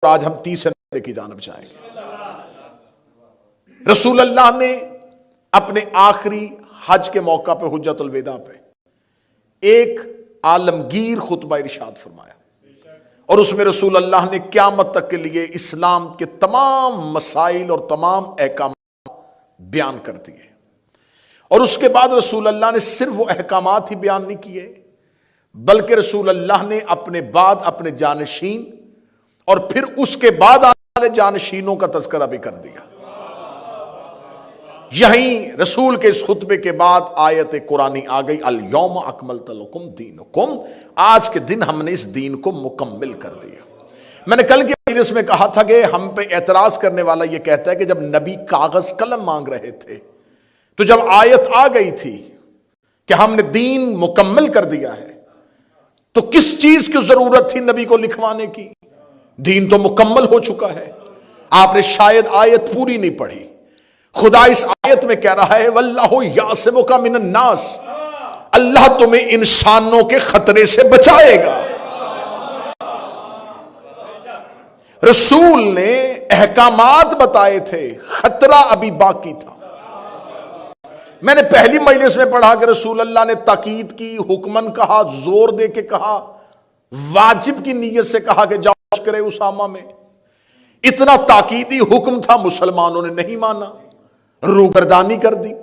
اور آج ہم تیسرے نقطے کی جانب جائیں گے۔ رسول اللہ نے اپنے آخری حج کے موقع پہ حجۃ الوداع پہ ایک عالمگیر خطبہ ارشاد فرمایا، اور اس میں رسول اللہ نے قیامت تک کے لیے اسلام کے تمام مسائل اور تمام احکامات بیان کر دیے۔ اور اس کے بعد رسول اللہ نے صرف وہ احکامات ہی بیان نہیں کیے، بلکہ رسول اللہ نے اپنے بعد اپنے جانشین اور پھر اس کے بعد آنے والے جانشینوں کا تذکرہ بھی کر دیا۔ یہیں رسول کے اس خطبے کے بعد آیت قرآنی آ گئی، الیوم اکملت لکم دینکم، آج کے دن ہم نے اس دین کو مکمل کر دیا۔ میں نے کل کی مجلس میں کہا تھا کہ ہم پہ اعتراض کرنے والا یہ کہتا ہے کہ جب نبی کاغذ قلم مانگ رہے تھے تو جب آیت آ گئی تھی کہ ہم نے دین مکمل کر دیا ہے تو کس چیز کی ضرورت تھی نبی کو لکھوانے کی؟ دین تو مکمل ہو چکا ہے۔ آپ نے شاید آیت پوری نہیں پڑھی۔ خدا اس آیت میں کہہ رہا ہے واللہ یعصمک من الناس، اللہ تمہیں انسانوں کے خطرے سے بچائے گا۔ رسول نے احکامات بتائے تھے، خطرہ ابھی باقی تھا۔ میں نے پہلی مجلس میں پڑھا کہ رسول اللہ نے تاکید کی، حکمن کہا، زور دے کے کہا، واجب کی نیت سے کہا کہ جاؤ کرے اسامہ میں۔ اتنا تاکیدی حکم تھا، مسلمانوں نے نہیں مانا، روگردانی کر دی۔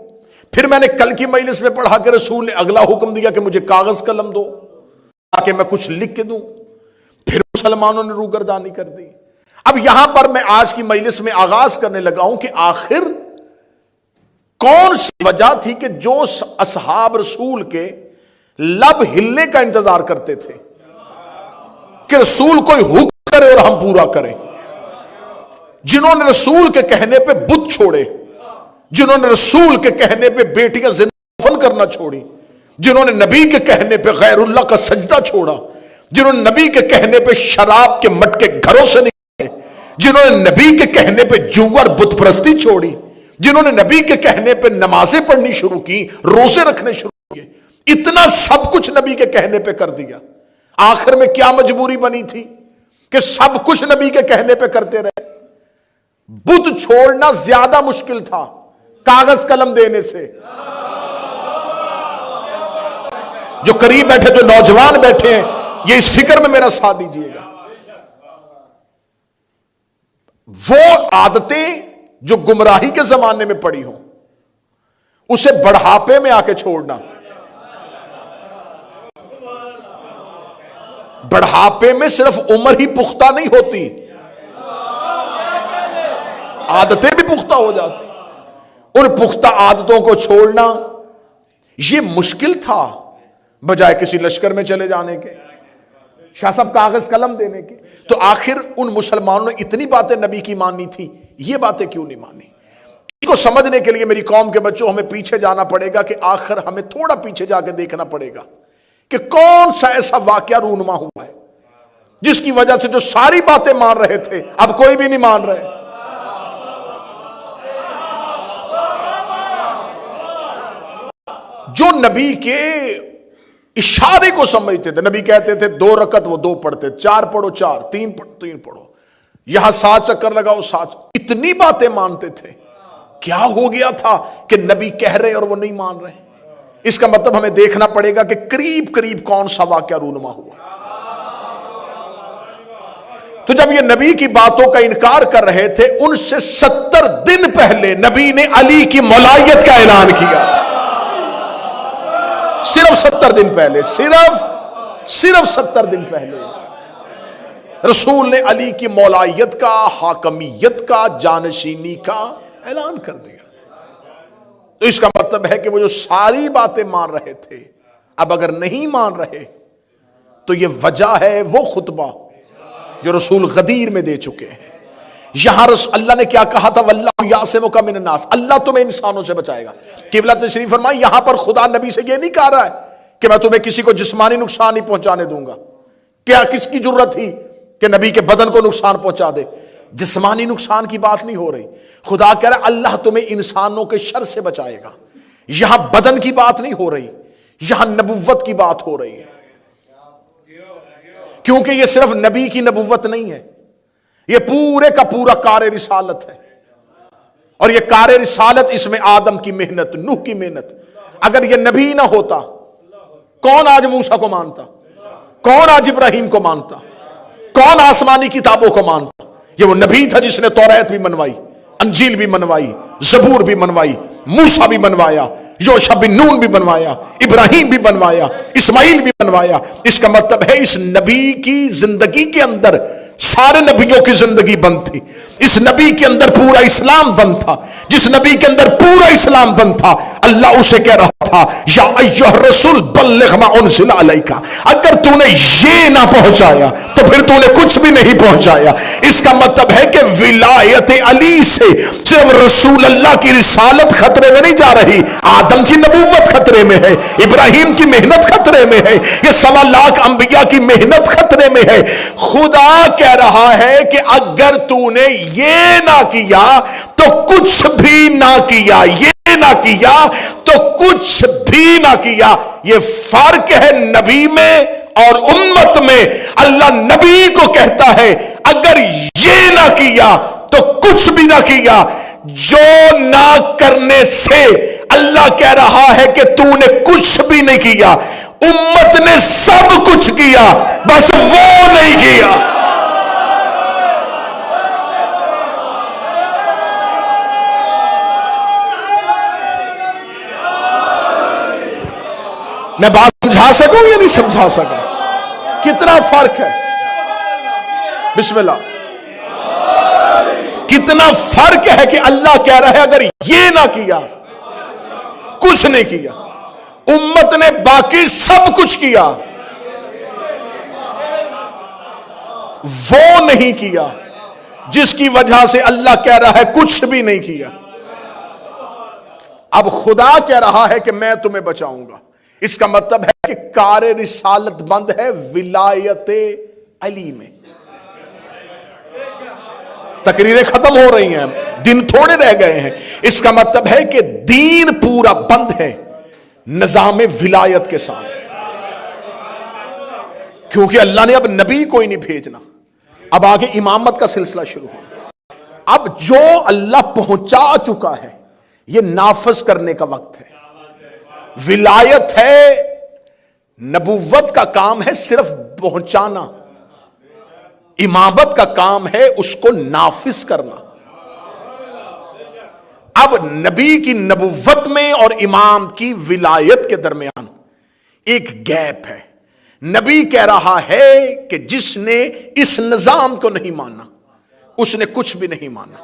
پھر میں نے کل کی مجلس میں پڑھا کہ رسول نے اگلا حکم دیا کہ مجھے کاغذ قلم دو تاکہ میں کچھ لکھ کے دوں، پھر مسلمانوں نے روگردانی کر دی۔ اب یہاں پر میں آج کی مجلس میں آغاز کرنے لگا ہوں کہ آخر کون سی وجہ تھی کہ جو اصحاب رسول کے لب ہلنے کا انتظار کرتے تھے کہ رسول کوئی حکم کرے اور ہم پورا کریں، جنہوں نے رسول کے کہنے پہ بت چھوڑے، جنہوں نے رسول کے کہنے پہ بیٹیاں زندہ دفن کرنا چھوڑی، جنہوں نے نبی کے کہنے پہ غیر اللہ کا سجدہ چھوڑا، جنہوں نے نبی کے کہنے پہ شراب کے مٹکے گھروں سے نکالے، جنہوں نے نبی کے کہنے پہ جوار بت پرستی چھوڑی، جنہوں نے نبی کے کہنے پہ نمازیں پڑھنی شروع کی، روزے رکھنے شروع کیے، اتنا سب کچھ نبی کے کہنے پہ کر دیا۔ آخر میں کیا مجبوری بنی تھی کہ سب کچھ نبی کے کہنے پہ کرتے رہے؟ بت چھوڑنا زیادہ مشکل تھا کاغذ قلم دینے سے۔ جو قریب بیٹھے، جو نوجوان بیٹھے ہیں، یہ اس فکر میں میرا ساتھ دیجئے گا، وہ عادتیں جو گمراہی کے زمانے میں پڑی ہوں اسے بڑھاپے میں آ کے چھوڑنا، بڑھاپے میں صرف عمر ہی پختہ نہیں ہوتی، عادتیں بھی پختہ ہو جاتی۔ ان پختہ عادتوں کو چھوڑنا یہ مشکل تھا بجائے کسی لشکر میں چلے جانے کے، شاہ صاحب کاغذ قلم دینے کے۔ تو آخر ان مسلمانوں نے اتنی باتیں نبی کی مانی تھی، یہ باتیں کیوں نہیں مانی؟ اس کو سمجھنے کے لیے میری قوم کے بچوں ہمیں پیچھے جانا پڑے گا، کہ آخر ہمیں تھوڑا پیچھے جا کے دیکھنا پڑے گا کہ کون سا ایسا واقعہ رونما ہوا ہے جس کی وجہ سے جو ساری باتیں مان رہے تھے اب کوئی بھی نہیں مان رہے۔ جو نبی کے اشارے کو سمجھتے تھے، نبی کہتے تھے 2 رکعت، وہ 2 پڑھتے، 4 پڑھو 4، 3 پڑھو 3 پڑھو، یہاں 7 چکر لگاؤ 7، اتنی باتیں مانتے تھے۔ کیا ہو گیا تھا کہ نبی کہہ رہے اور وہ نہیں مان رہے؟ اس کا مطلب ہمیں دیکھنا پڑے گا کہ قریب قریب کون سا واقعہ رونما ہوا۔ تو جب یہ نبی کی باتوں کا انکار کر رہے تھے، ان سے 70 دن پہلے نبی نے علی کی مولایت کا اعلان کیا۔ صرف 70 دن پہلے، صرف 70 دن پہلے رسول نے علی کی مولایت کا، حاکمیت کا، جانشینی کا اعلان کر دیا۔ تو اس کا مطلب ہے کہ وہ جو ساری باتیں مان رہے تھے اب اگر نہیں مان رہے تو یہ وجہ ہے وہ خطبہ جو رسول غدیر میں دے چکے ہیں۔ یہاں اللہ نے کیا کہا تھا؟ واللہ یعصمک من الناس، اللہ تمہیں انسانوں سے بچائے گا۔ قبلہ تشریف فرمائیں، یہاں پر خدا نبی سے یہ نہیں کہہ رہا ہے کہ میں تمہیں کسی کو جسمانی نقصان نہیں پہنچانے دوں گا۔ کیا کس کی جرت تھی کہ نبی کے بدن کو نقصان پہنچا دے؟ جسمانی نقصان کی بات نہیں ہو رہی، خدا کہہ رہا ہے اللہ تمہیں انسانوں کے شر سے بچائے گا۔ یہاں بدن کی بات نہیں ہو رہی، یہاں نبوت کی بات ہو رہی ہے، کیونکہ یہ صرف نبی کی نبوت نہیں ہے، یہ پورے کا پورا کار رسالت ہے، اور یہ کار رسالت، اس میں آدم کی محنت، نوح کی محنت. اگر یہ نبی نہ ہوتا، کون آج موسیٰ کو مانتا؟ کون آج ابراہیم کو مانتا؟ کون آسمانی کتابوں کو مانتا؟ یہ وہ نبی تھا جس نے توریت بھی منوائی، انجیل بھی منوائی، زبور بھی منوائی، موسیٰ بھی منوایا، یوشع بن نون بھی بنوایا، ابراہیم بھی بنوایا، اسماعیل بھی بنوایا. اس کا مطلب ہے اس نبی کی زندگی کے اندر سارے نبیوں کی زندگی بند تھی. اس نبی کے اندر پورا اسلام بند تھا. جس نبی کے اندر پورا اسلام بند تھا، اللہ اسے کہہ رہا تھا یا ایھا الرسول بلغ ما انزل علیک. اگر تو نے یہ نہ پہنچایا تو پھر تو نے کچھ بھی نہیں پہنچایا. اس کا مطلب ہے کہ ولایت علی سے صرف رسول اللہ کی رسالت خطرے میں نہیں جا رہی، آدم کی نبوت خطرے میں ہے، ابراہیم کی محنت خطرے میں ہے، یہ 1.25 لاکھ انبیاء کی محنت خطرے میں ہے. خدا کہہ رہا ہے کہ اگر تو نے یہ نہ کیا تو کچھ بھی نہ کیا، یہ نہ کیا تو کچھ بھی نہ کیا. یہ فرق ہے نبی میں اور امت میں. اللہ نبی کو کہتا ہے اگر یہ نہ کیا تو کچھ بھی نہ کیا. جو نہ کرنے سے اللہ کہہ رہا ہے کہ تو نے کچھ بھی نہیں کیا. امت نے سب کچھ کیا، بس وہ نہیں کیا. میں بات سمجھا سکوں یا نہیں سمجھا سکا؟ کتنا فرق ہے؟ بسم اللہ. کتنا فرق ہے کہ اللہ کہہ رہا ہے اگر یہ نہ کیا کچھ نہیں کیا. امت نے باقی سب کچھ کیا، وہ نہیں کیا جس کی وجہ سے اللہ کہہ رہا ہے کچھ بھی نہیں کیا. اب خدا کہہ رہا ہے کہ میں تمہیں بچاؤں گا. اس کا مطلب ہے کہ کار رسالت بند ہے ولایت علی میں. تقریریں ختم ہو رہی ہیں، دن تھوڑے رہ گئے ہیں. اس کا مطلب ہے کہ دین پورا بند ہے نظام ولایت کے ساتھ، کیونکہ اللہ نے اب نبی کوئی نہیں بھیجنا. اب آگے امامت کا سلسلہ شروع ہو. اب جو اللہ پہنچا چکا ہے یہ نافذ کرنے کا وقت ہے. ولایت ہے، نبوت کا کام ہے صرف پہنچانا، امامت کا کام ہے اس کو نافذ کرنا. اب نبی کی نبوت میں اور امام کی ولایت کے درمیان ایک گیپ ہے. نبی کہہ رہا ہے کہ جس نے اس نظام کو نہیں مانا اس نے کچھ بھی نہیں مانا.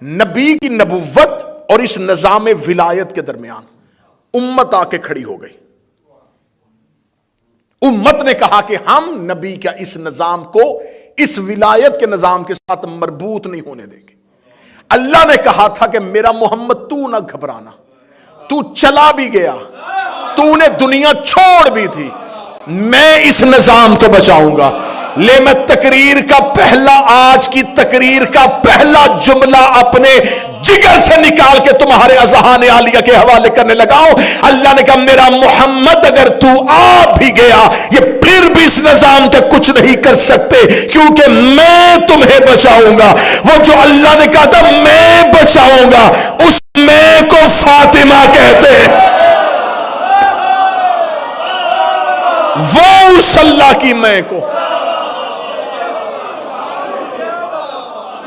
نبی کی نبوت اور اس نظام ولایت کے درمیان امت آ کے کھڑی ہو گئی. امت نے کہا کہ ہم نبی کا اس نظام کو اس ولایت کے نظام کے ساتھ مربوط نہیں ہونے دیں گے. اللہ نے کہا تھا کہ میرا محمد تو نہ گھبرانا، تو چلا بھی گیا، تو نے دنیا چھوڑ بھی تھی، میں اس نظام کو بچاؤں گا. لے میں تقریر کا پہلا، آج کی تقریر کا پہلا جملہ اپنے جگر سے نکال کے تمہارے اذہان عالیہ کے حوالے کرنے لگاؤں. اللہ نے کہا میرا محمد اگر تو آ بھی گیا یہ پھر بھی اس نظام تک کچھ نہیں کر سکتے، کیونکہ میں تمہیں بچاؤں گا. وہ جو اللہ نے کہا تھا میں بچاؤں گا، اس میں کو فاطمہ کہتے ہیں. وہ اس اللہ کی میں کو،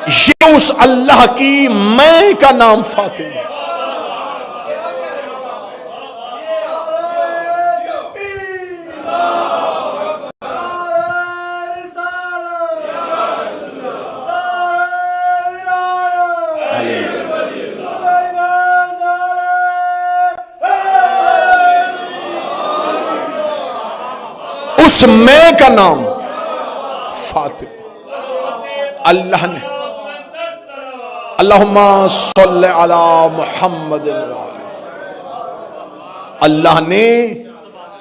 یہ اس اللہ کی میں کا نام فاطمہ. اس میں کا نام فاطمہ. اللہ نے اللہم صلی علی محمد، اللہ نے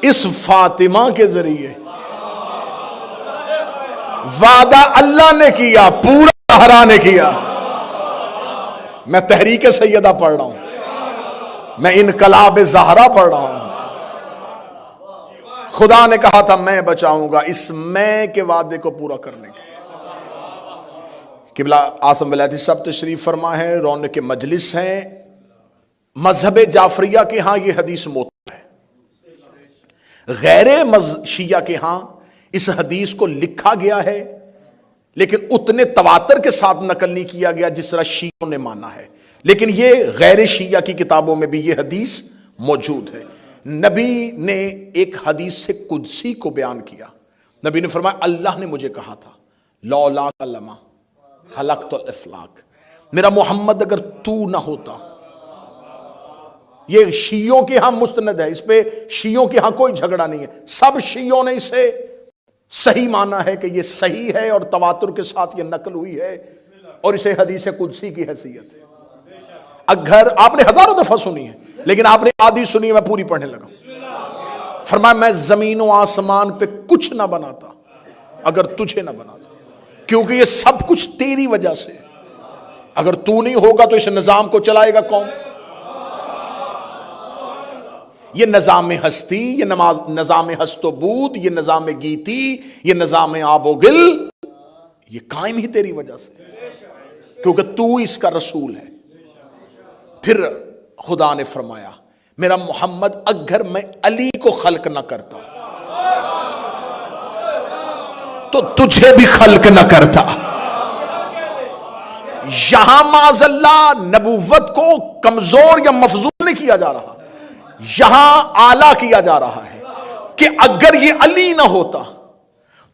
اس فاطمہ کے ذریعے وعدہ اللہ نے کیا، پورا زہرا نے کیا. میں تحریک سیدہ پڑھ رہا ہوں، میں انقلاب زہرا پڑھ رہا ہوں. خدا نے کہا تھا میں بچاؤں گا، اس میں کے وعدے کو پورا کرنے کے قبلہ اعظم ولایتی صاحب تشریف فرما ہے، رونق مجلس ہیں۔ مذہب جعفریہ کے ہاں یہ حدیث معتبر ہے، غیر شیعہ کے ہاں اس حدیث کو لکھا گیا ہے لیکن اتنے تواتر کے ساتھ نقل نہیں کیا گیا جس طرح شیعوں نے مانا ہے، لیکن یہ غیر شیعہ کی کتابوں میں بھی یہ حدیث موجود ہے۔ نبی نے ایک حدیث سے قدسی کو بیان کیا، نبی نے فرمایا اللہ نے مجھے کہا تھا لولاک لما خلقت الافلاک، میرا محمد اگر تو نہ ہوتا۔ یہ شیعوں کے ہاں مستند ہے، اس پہ شیعوں کے ہاں کوئی جھگڑا نہیں ہے، سب شیعوں نے اسے صحیح مانا ہے کہ یہ صحیح ہے اور تواتر کے ساتھ یہ نقل ہوئی ہے اور اسے حدیث قدسی کی حیثیت ہے۔ اگر آپ نے ہزاروں دفعہ سنی ہے لیکن آپ نے آدھی سنی ہے، میں پوری پڑھنے لگا۔ فرمایا میں زمین و آسمان پہ کچھ نہ بناتا اگر تجھے نہ بناتا، کیونکہ یہ سب کچھ تیری وجہ سے، اگر تو نہیں ہوگا تو اس نظام کو چلائے گا کون؟ یہ نظام ہستی، یہ نظام ہست و بود، یہ نظام گیتی، یہ نظام آب و گل، یہ قائم ہی تیری وجہ سے، کیونکہ تو اس کا رسول ہے۔ پھر خدا نے فرمایا میرا محمد اگر میں علی کو خلق نہ کرتا تو تجھے بھی خلق نہ کرتا۔ یہاں معاذ اللہ نبوت کو کمزور یا مفضول نہیں کیا جا رہا، یہاں اعلیٰ کیا جا رہا ہے کہ اگر یہ علی نہ ہوتا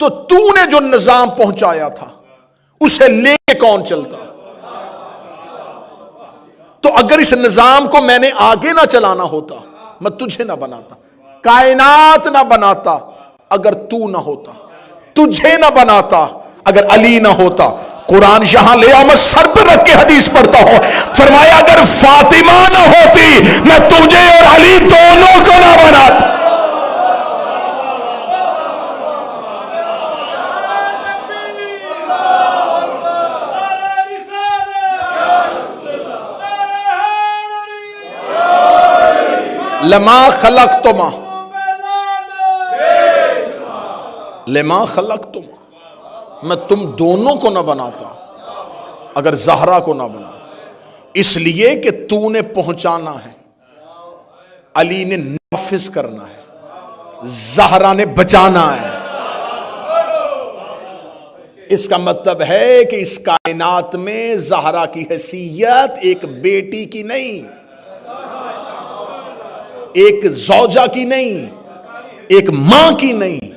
تو تو نے جو نظام پہنچایا تھا اسے لے کے کون چلتا؟ تو اگر اس نظام کو میں نے آگے نہ چلانا ہوتا، میں تجھے نہ بناتا، کائنات نہ بناتا اگر تو نہ ہوتا، تجھے نہ بناتا اگر علی نہ ہوتا۔ قرآن یہاں لے آؤ، میں سر پر رکھ کے حدیث پڑھتا ہوں، فرمایا اگر فاطمہ نہ ہوتی میں تجھے اور علی دونوں کو نہ بناتا۔ لما خلقتما لما خلقتما، میں تم دونوں کو نہ بناتا اگر زہرا کو نہ بناتا، اس لیے کہ تو نے پہنچانا ہے، علی نے نافذ کرنا ہے، زہرا نے بچانا ہے۔ اس کا مطلب ہے کہ اس کائنات میں زہرا کی حیثیت ایک بیٹی کی نہیں، ایک زوجہ کی نہیں، ایک ماں کی نہیں،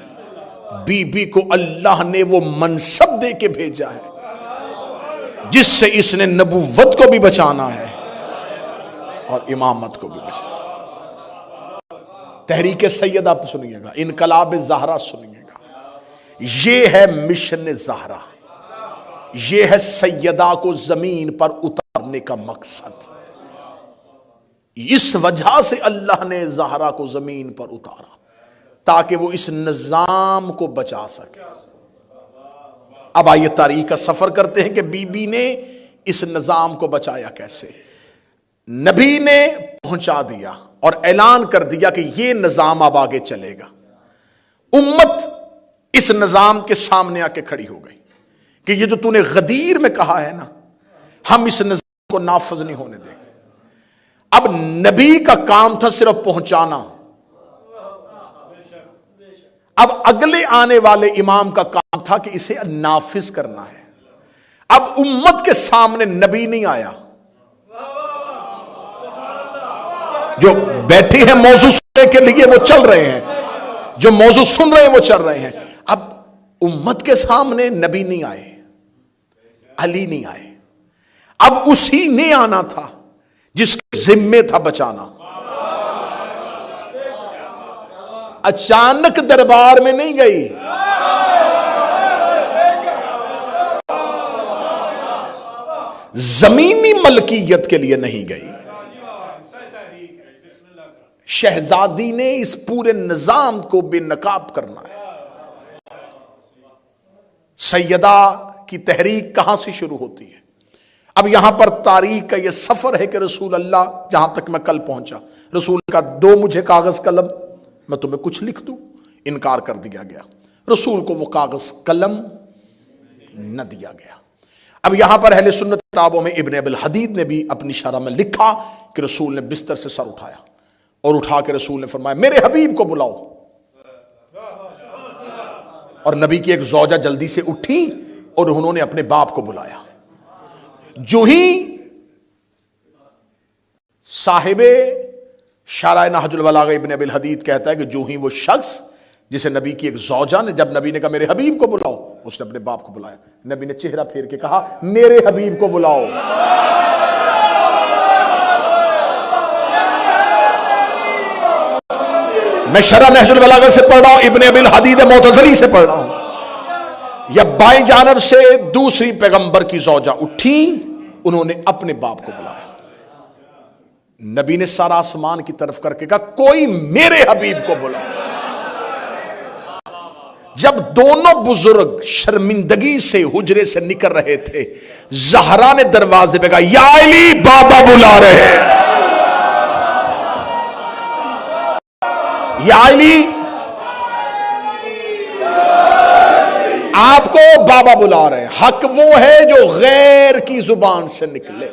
بی بی کو اللہ نے وہ منصب دے کے بھیجا ہے جس سے اس نے نبوت کو بھی بچانا ہے اور امامت کو بھی بچانا۔ تحریک سیدہ سنیے گا، انقلاب زہرا سنیے گا، یہ ہے مشن زہرا، یہ ہے سیدہ کو زمین پر اتارنے کا مقصد۔ اس وجہ سے اللہ نے زہرا کو زمین پر اتارا تاکہ وہ اس نظام کو بچا سکے۔ اب آئیے تاریخ کا سفر کرتے ہیں کہ بی بی نے اس نظام کو بچایا کیسے۔ نبی نے پہنچا دیا اور اعلان کر دیا کہ یہ نظام اب آگے چلے گا۔ امت اس نظام کے سامنے آ کے کھڑی ہو گئی کہ یہ جو تو نے غدیر میں کہا ہے نا، ہم اس نظام کو نافذ نہیں ہونے دیں گے۔ اب نبی کا کام تھا صرف پہنچانا، اب اگلے آنے والے امام کا کام تھا کہ اسے نافذ کرنا ہے۔ اب امت کے سامنے نبی نہیں آیا، جو بیٹھے ہیں موضوع سننے کے لیے وہ چل رہے ہیں، جو موضوع سن رہے ہیں وہ چل رہے ہیں۔ اب امت کے سامنے نبی نہیں آئے، علی نہیں آئے، اب اسی نے آنا تھا جس کے ذمے تھا بچانا۔ اچانک دربار میں نہیں گئی، زمینی ملکیت کے لیے نہیں گئی، شہزادی نے اس پورے نظام کو بے نقاب کرنا ہے۔ سیدہ کی تحریک کہاں سے شروع ہوتی ہے؟ اب یہاں پر تاریخ کا یہ سفر ہے کہ رسول اللہ، جہاں تک میں کل پہنچا، رسول کا دو مجھے کاغذ قلم، میں تمہیں کچھ لکھ دوں، انکار کر دیا گیا، رسول کو وہ کاغذ قلم نہ دیا گیا۔ اب یہاں پر اہل سنت کتابوں میں ابن ابی الحدید نے بھی اپنی شرح میں لکھا کہ رسول نے بستر سے سر اٹھایا اور اٹھا کے رسول نے فرمایا میرے حبیب کو بلاؤ، اور نبی کی ایک زوجہ جلدی سے اٹھی اور انہوں نے اپنے باپ کو بلایا۔ جو ہی صاحب شارح نہج البلاغہ ابن ابی الحدید کہتا ہے کہ جو ہی وہ شخص جسے نبی کی ایک زوجہ نے، جب نبی نے کہا میرے حبیب کو بلاؤ، اس نے اپنے باپ کو بلایا، نبی نے چہرہ پھیر کے کہا میرے حبیب کو بلاؤ۔ میں شرح نہج البلاغہ سے پڑھ رہا ہوں، ابن ابی الحدید معتزلی سے پڑھ رہا ہوں۔ یا بائیں جانب سے دوسری پیغمبر کی زوجہ اٹھی، انہوں نے اپنے باپ کو بلایا۔ نبی نے سارا آسمان کی طرف کر کے کہا کوئی میرے حبیب کو بلا۔ جب دونوں بزرگ شرمندگی سے حجرے سے نکل رہے تھے، زہرا نے دروازے پہ کہا یا علی بابا بلا رہے ہیں، یا علی آپ کو بابا بلا رہے ہیں۔ حق وہ ہے جو غیر کی زبان سے نکلے،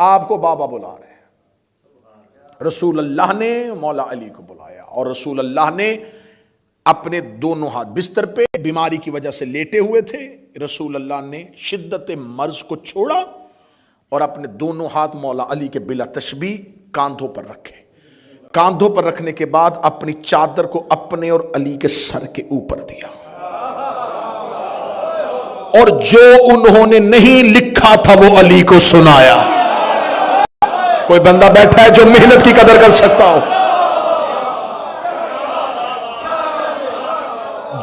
آپ کو بابا بلا رہے ہیں۔ رسول اللہ نے مولا علی کو بلایا، اور رسول اللہ نے اپنے دونوں ہاتھ بستر پہ بیماری کی وجہ سے لیٹے ہوئے تھے، رسول اللہ نے شدت مرض کو چھوڑا اور اپنے دونوں ہاتھ مولا علی کے بلا تشبیہ کاندھوں پر رکھے۔ کاندھوں پر رکھنے کے بعد اپنی چادر کو اپنے اور علی کے سر کے اوپر دیا، اور جو انہوں نے نہیں لکھا تھا وہ علی کو سنایا۔ کوئی بندہ بیٹھا ہے جو محنت کی قدر کر سکتا ہو؟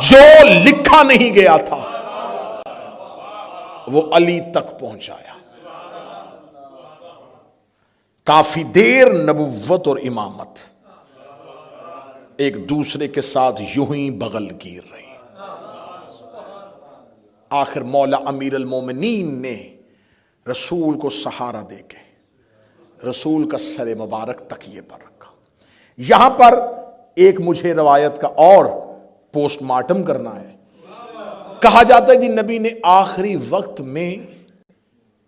جو لکھا نہیں گیا تھا وہ علی تک پہنچایا۔ کافی دیر نبوت اور امامت ایک دوسرے کے ساتھ یوں ہی بغل گیر رہی۔ آخر مولا امیر المومنین نے رسول کو سہارا دے کے رسول کا سر مبارک تکیے پر رکھا۔ یہاں پر ایک مجھے روایت کا اور پوسٹ مارٹم کرنا ہے۔ کہا جاتا ہے جی نبی نے آخری وقت میں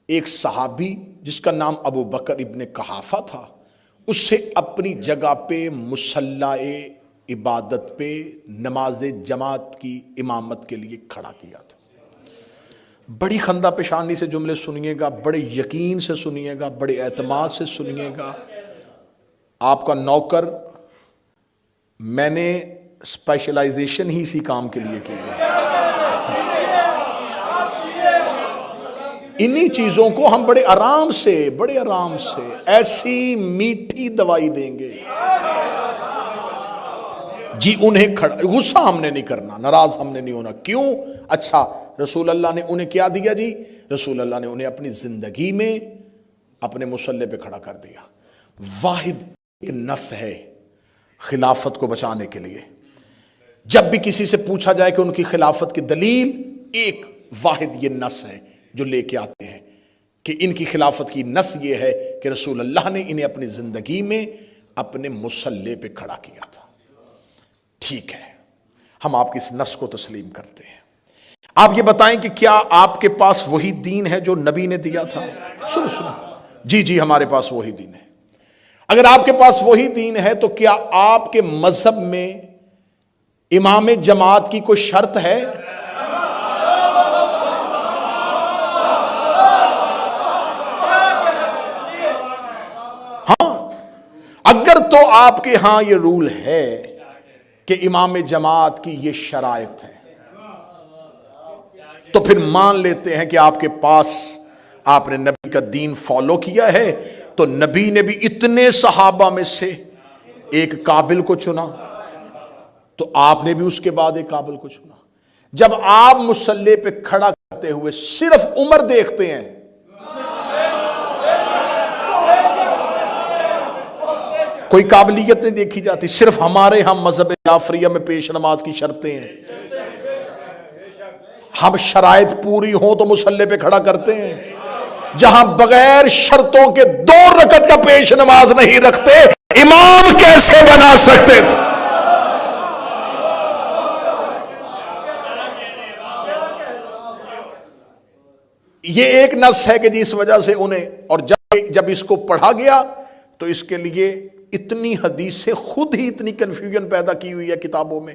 ایک صحابی جس کا نام ابو بکر ابن قحافہ تھا، اس سے اپنی جگہ پہ مصلی عبادت پہ نماز جماعت کی امامت کے لیے کھڑا کیا تھا۔ بڑی خندہ پیشانی سے جملے سنیے گا، بڑے یقین سے سنیے گا، بڑے اعتماد سے سنیے گا۔ آپ کا نوکر، میں نے اسپیشلائزیشن ہی اسی کام کے لیے کی ہے۔ انہی چیزوں کو ہم بڑے آرام سے ایسی میٹھی دوائی دیں گے جی، انہیں غصہ ہم نے نہیں کرنا، ناراض ہم نے نہیں ہونا۔ کیوں؟ اچھا رسول اللہ نے انہیں کیا دیا جی؟ رسول اللہ نے انہیں اپنی زندگی میں اپنے مصلی پہ کھڑا کر دیا۔ واحد ایک نس ہے خلافت کو بچانے کے لیے۔ جب بھی کسی سے پوچھا جائے کہ ان کی خلافت کی دلیل، ایک واحد یہ نس ہے جو لے کے آتے ہیں کہ ان کی خلافت کی نس یہ ہے کہ رسول اللہ نے انہیں اپنی زندگی میں اپنے مصلی پہ کھڑا کیا تھا۔ ٹھیک ہے، ہم آپ کی اس نس کو تسلیم کرتے ہیں۔ آپ یہ بتائیں کہ کیا آپ کے پاس وہی دین ہے جو نبی نے دیا تھا؟ سنو جی ہمارے پاس وہی دین ہے۔ اگر آپ کے پاس وہی دین ہے تو کیا آپ کے مذہب میں امام جماعت کی کوئی شرط ہے؟ ہاں، اگر تو آپ کے ہاں یہ رول ہے کہ امام جماعت کی یہ شرائط ہے تو پھر مان لیتے ہیں کہ آپ کے پاس آپ نے نبی کا دین فالو کیا ہے، تو نبی نے بھی اتنے صحابہ میں سے ایک قابل کو چنا، تو آپ نے بھی اس کے بعد ایک قابل کو چنا۔ جب آپ مصلی پہ کھڑا کرتے ہوئے صرف عمر دیکھتے ہیں، کوئی قابلیت نہیں دیکھی جاتی، صرف ہمارے ہم مذہب جعفریہ میں پیش نماز کی شرطیں ہیں، ہم شرائط پوری ہوں تو مصلی پہ کھڑا کرتے ہیں۔ جہاں بغیر شرطوں کے 2 رکعت کا پیش نماز نہیں رکھتے، امام کیسے بنا سکتے تھے؟ یہ ایک نص ہے کہ جس وجہ سے انہیں، اور جب اس کو پڑھا گیا تو اس کے لیے اتنی حدیثیں، خود ہی اتنی کنفیوژن پیدا کی ہوئی ہے کتابوں میں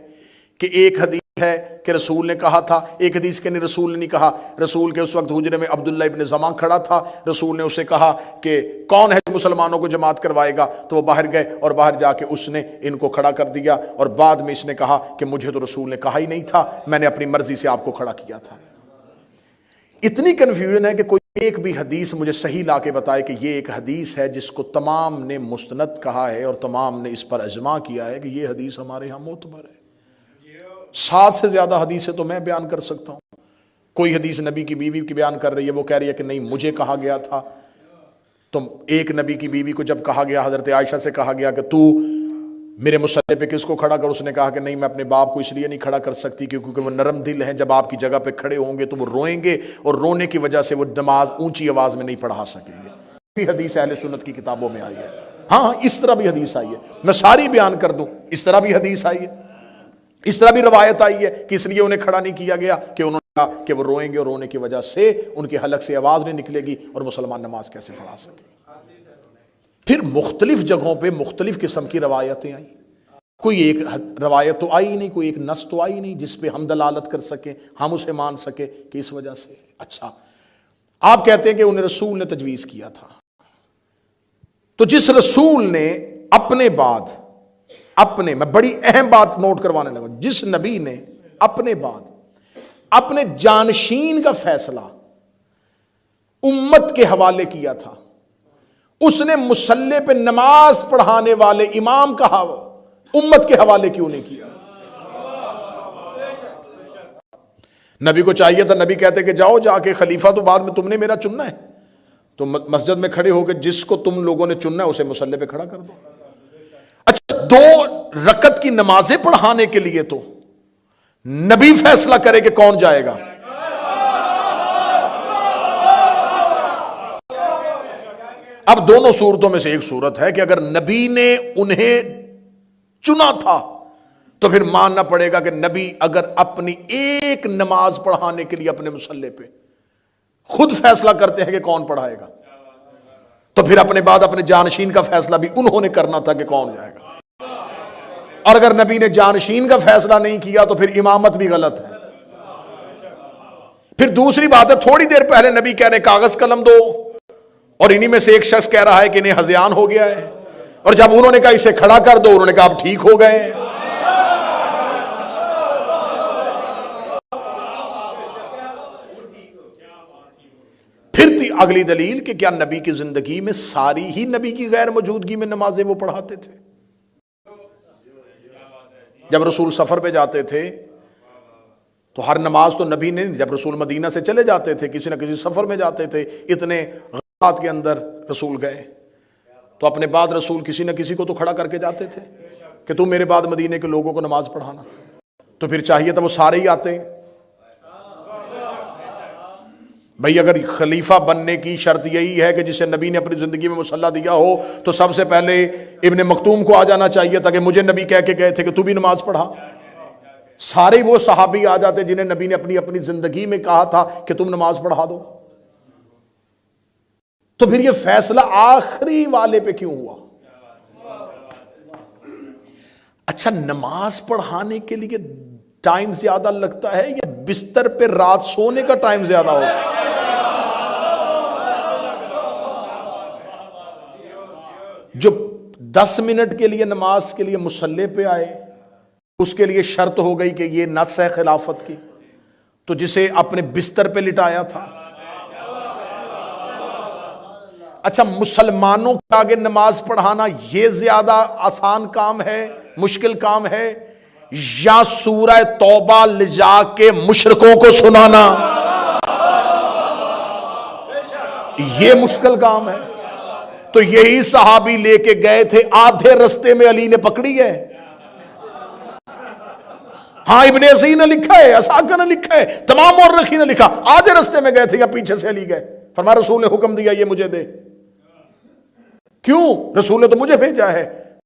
کہ ایک حدیث ہے کہ رسول نے کہا تھا، ایک حدیث کے نہیں رسول نے نہیں کہا۔ رسول کے اس وقت حجرے میں عبداللہ ابن زمان کھڑا تھا، رسول نے اسے کہا کہ کون ہے مسلمانوں کو جماعت کروائے گا، تو وہ باہر گئے اور باہر جا کے اس نے ان کو کھڑا کر دیا، اور بعد میں اس نے کہا کہ مجھے تو رسول نے کہا ہی نہیں تھا، میں نے اپنی مرضی سے آپ کو کھڑا کیا تھا۔ اتنی کنفیوژن ہے کہ کوئی ایک بھی حدیث مجھے صحیح لا کے بتائے کہ یہ ایک حدیث ہے جس کو تمام نے مستند کہا ہے اور تمام نے اس پر اجماع کیا ہے کہ یہ حدیث ہمارے ہاں معتبر ہے۔ 7 سے زیادہ حدیثیں تو میں بیان کر سکتا ہوں۔ کوئی حدیث نبی کی بیوی کی بیان کر رہی ہے، وہ کہہ رہی ہے کہ نہیں مجھے کہا گیا تھا۔ تو ایک نبی کی بیوی کو جب کہا گیا، حضرت عائشہ سے کہا گیا کہ تو میرے مصلی پہ کس کو کھڑا کر، اس نے کہا کہ نہیں میں اپنے باپ کو اس لیے نہیں کھڑا کر سکتی کیونکہ وہ نرم دل ہیں، جب آپ کی جگہ پہ کھڑے ہوں گے تو وہ روئیں گے اور رونے کی وجہ سے وہ نماز اونچی آواز میں نہیں پڑھا سکیں گے۔ یہ حدیث اہل سنت کی کتابوں میں آئی ہے۔ ہاں اس طرح بھی حدیث آئی ہے، میں ساری بیان کر دوں، اس طرح بھی حدیث آئی ہے، اس طرح بھی روایت آئی ہے کہ اس لیے انہیں کھڑا نہیں کیا گیا کہ انہوں نے کہا کہ وہ روئیں گے اور رونے کی وجہ سے ان کے حلق سے آواز نہیں نکلے گی اور مسلمان نماز کیسے پڑھا سکیں۔ پھر مختلف جگہوں پہ مختلف قسم کی روایتیں آئیں، کوئی ایک روایت تو آئی نہیں، کوئی ایک نص تو آئی نہیں جس پہ ہم دلالت کر سکیں، ہم اسے مان سکیں کہ اس وجہ سے۔ اچھا آپ کہتے ہیں کہ انہیں رسول نے تجویز کیا تھا، تو جس رسول نے اپنے بعد میں بڑی اہم بات نوٹ کروانے لگا، جس نبی نے اپنے بعد اپنے جانشین کا فیصلہ امت کے حوالے کیا تھا، اس نے مصلی پہ نماز پڑھانے والے امام کا امت کے حوالے کیوں نہیں کیا؟ نبی کو چاہیے تھا، نبی کہتے کہ جاؤ جا کے خلیفہ تو بعد میں تم نے میرا چننا ہے، تو مسجد میں کھڑے ہو کے جس کو تم لوگوں نے چننا ہے اسے مصلی پہ کھڑا کر دو۔ اچھا 2 رکعت کی نمازیں پڑھانے کے لیے تو نبی فیصلہ کرے کہ کون جائے گا۔ اب دونوں صورتوں میں سے ایک صورت ہے کہ اگر نبی نے انہیں چنا تھا تو پھر ماننا پڑے گا کہ نبی اگر اپنی ایک نماز پڑھانے کے لیے اپنے مصلی پہ خود فیصلہ کرتے ہیں کہ کون پڑھائے گا، تو پھر اپنے بعد اپنے جانشین کا فیصلہ بھی انہوں نے کرنا تھا کہ کون جائے گا۔ اور اگر نبی نے جانشین کا فیصلہ نہیں کیا تو پھر امامت بھی غلط ہے۔ پھر دوسری بات ہے، تھوڑی دیر پہلے نبی کہہ رہے کاغذ قلم دو، اور انہی میں سے ایک شخص کہہ رہا ہے کہ انہیں ہذیان ہو گیا ہے، اور جب انہوں نے کہا اسے کھڑا کر دو، انہوں نے کہا آپ ٹھیک ہو گئے ہیں۔ پھر تھی اگلی دلیل کہ کیا نبی کی زندگی میں ساری ہی نبی کی غیر موجودگی میں نمازیں وہ پڑھاتے تھے؟ جب رسول سفر پہ جاتے تھے تو ہر نماز تو نبی نے، جب رسول مدینہ سے چلے جاتے تھے کسی نہ کسی سفر میں جاتے تھے، اتنے غزوات کے اندر رسول گئے تو اپنے بعد رسول کسی نہ کسی کو تو کھڑا کر کے جاتے تھے کہ تم میرے بعد مدینے کے لوگوں کو نماز پڑھانا، تو پھر چاہیے تھا وہ سارے ہی آتے۔ بھئی اگر خلیفہ بننے کی شرط یہی ہے کہ جسے نبی نے اپنی زندگی میں مصلی دیا ہو تو سب سے پہلے ابن مکتوم کو آ جانا چاہیے تھا کہ مجھے نبی کہہ کے گئے تھے کہ تو بھی نماز پڑھا۔ سارے وہ صحابی آ جاتے جنہیں نبی نے اپنی زندگی میں کہا تھا کہ تم نماز پڑھا دو، تو پھر یہ فیصلہ آخری والے پہ کیوں ہوا؟ اچھا نماز پڑھانے کے لیے ٹائم زیادہ لگتا ہے یا بستر پہ رات سونے کا ٹائم زیادہ ہوگا؟ جو 10 منٹ کے لیے نماز کے لیے مصلی پہ آئے اس کے لیے شرط ہو گئی کہ یہ نص ہے خلافت کی، تو جسے اپنے بستر پہ لٹایا تھا۔ اچھا مسلمانوں کے آگے نماز پڑھانا یہ زیادہ آسان کام ہے، مشکل کام ہے، یا سورہ توبہ لجا کے مشرکوں کو سنانا یہ مشکل کام ہے؟ تو یہی صحابی لے کے گئے تھے، آدھے رستے میں علی نے پکڑی ہے۔ ہاں ابن عزی نے لکھا ہے، اسحاق نے لکھا ہے، تمام مورخین نے لکھا، آدھے رستے میں گئے تھے یا پیچھے سے علی گئے، فرمایا رسول نے حکم دیا یہ مجھے دے۔ کیوں؟ رسول نے تو مجھے بھیجا ہے۔